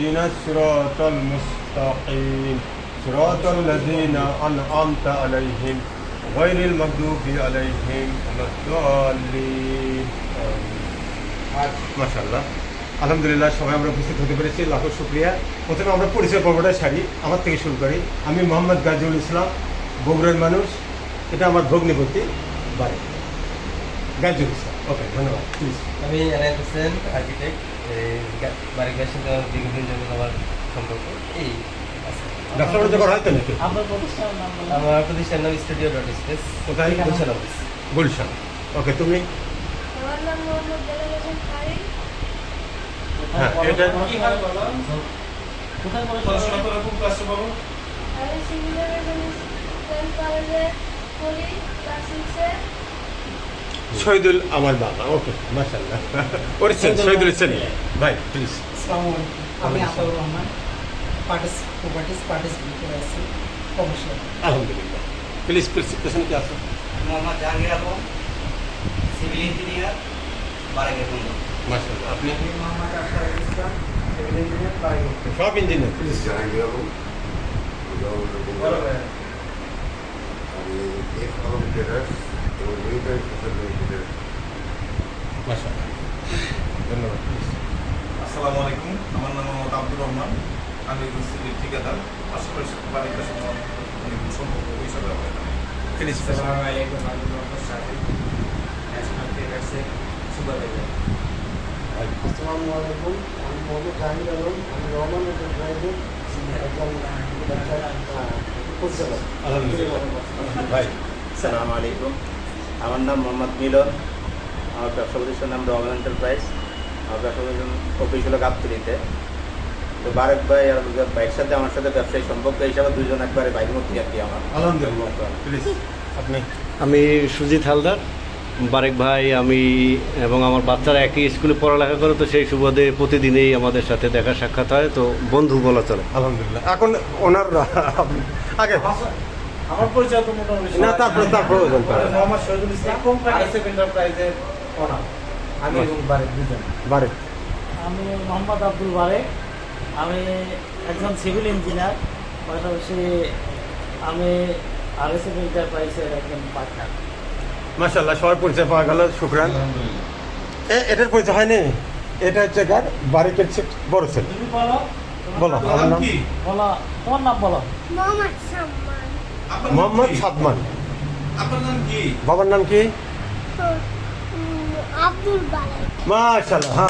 اهدنا الصراط المستقيم صراط الذين أنعمت عليهم غير المغضوب عليهم ولا الضالين মাশাআল্লাহ আলহামদুলিল্লাহ সবাই আমরা উপস্থিত হতে পেরেছি লাখো শুকরিয়া। প্রথমে আমরা পরিচয় পর্বটা সারি, আমার থেকে শুরু করি। আমি মোহাম্মদ গাজীউল ইসলাম, বগুড়ার মানুষ। এটা আমার ভগ্নিপতি বাড়ি গাজীউল ইসলাম। ওকে, ধন্যবাদ। প্লিজ। আমি এনায়েত হোসেন, আর্কিটেক্ট। বাড়ির সাথে আমার দীর্ঘদিন জন্য আমার সম্পর্ক এই ব্যবসা বাণিজ্য করা হয় তো নাকি? আমার প্রতিষ্ঠান নাম স্টুডিও ডট স্পেস। কোথায়? গুলশান অফিস। গুলশান। ওকে, তুমি? আমার নাম মোহাম্মদ বেলাল হোসেন খালিদ। হ্যাঁ, এটা কি হয় বলো? কোথায় পড়াশোনা করো? কোন ক্লাসে পড়ো? আমি সিভিল এভিয়েশন কলেজে পড়ি, ক্লাস 6-এ। শহীদুল আমার বাবা। ওকে, মাশাআল্লাহ। ওর শহীদুল ছেলে। ভাই প্লিজ। আসসালামু আলাইকুম। আমি আতাউর রহমান, প্রপার্টিস করে আছি কমার্শিয়াল। আলহামদুলিল্লাহ। প্লিজ প্রেজেন্টেশন কি আছে? মোহাম্মদ জাহাঙ্গীর আলম, সিভিল ইঞ্জিনিয়ার, বারেকের বন্ধু। মাশাআল্লাহ। আপনি? মোহাম্মদ আশরাফুল ইসলাম, সিভিল ইঞ্জিনিয়ার, বাড়িঘর। সব ইঞ্জিনিয়ার। প্লিজ। জাহাঙ্গীর আলম, আমি এফ আলম ট্রেডার্স এবং মিলিটারি সোশ্যাল লিমিটেডের। মাশাআল্লাহ, ধন্যবাদ। প্লিজ। আসসালামু আলাইকুম, আমার নাম মোহাম্মদ আব্দুর রহমান। আমি একজন সিভিল ঠিকাদার, পাশাপাশি বাড়ির সম্পর্ক হিসাবে প্লিজ। আসসালামু আলাইকুম। আমি মোহাম্মদ শাহিদ, ন্যাশনাল ট্রেডার্সের সুপারভাইজার। আসসালামু আলাইকুম। আমি মোহাম্মদ জাহাঙ্গীর আলম, আমি রহমান এন্টারপ্রাইজের একজন পরিচালক। আলহামদুলিল্লাহ। ভাই। আসসালামু আলাইকুম। আমার নাম মোহাম্মদ মিলন। আমার ব্যবসা প্রতিষ্ঠানের নাম রহমান এন্টারপ্রাইজ। আমার ব্যবসা প্রতিষ্ঠান অফিস হলো গাবতলীতে। তো বারেক ভাই আর বাইক সাথে আমার সাথে ব্যবসায়ী সম্পর্ক হিসাবে দুজন একবারে বাইক মূর্তি আর কি আমার। আলহামদুলিল্লাহ। প্লিজ। আপনি? আমি সুজিত হালদার, বারেক ভাই আমি এবং আমার বাচ্চারা একই স্কুলে পড়ালেখা করে, তো সেই সুবাদে প্রতিদিনই আমাদের সাথে দেখা সাক্ষাৎ হয়, তো বন্ধু বলা চলে। আলহামদুলিল্লাহ। এখন ওনার আগে আমার পরিচয় তো মোটামুটি না, তারপরে প্রয়োজন পড়ে। মোহাম্মদ শহীদুল ইসলাম, আরএসএফ এন্টারপ্রাইজের ওনার। আমি এবং বারেক দুজন। বাড়ি। আমি মোহাম্মদ আব্দুল বারেক। আমি একজন সিভিল ইঞ্জিনিয়ার, পাশাপাশি আমি আরএসএফ এন্টারপ্রাইজের একজন পার্টনার। মাশাআল্লাহ, সবার পরিচয় পাওয়া গেল। শুকরান। এটার পরিচয় হয়নি। এটা হচ্ছে গার বারিকের বড় ছেলে। তুমি বলো, বলো আমার নাম। কি? বলো তোমার নাম বলো। মোহাম্মদ সাম্মান। আপনার নাম মোহাম্মদ কি? সাদমান। আপনার নাম কি? বাবার নাম কি? আব্দুল বারেক। মাশাআল্লাহ। হ্যাঁ।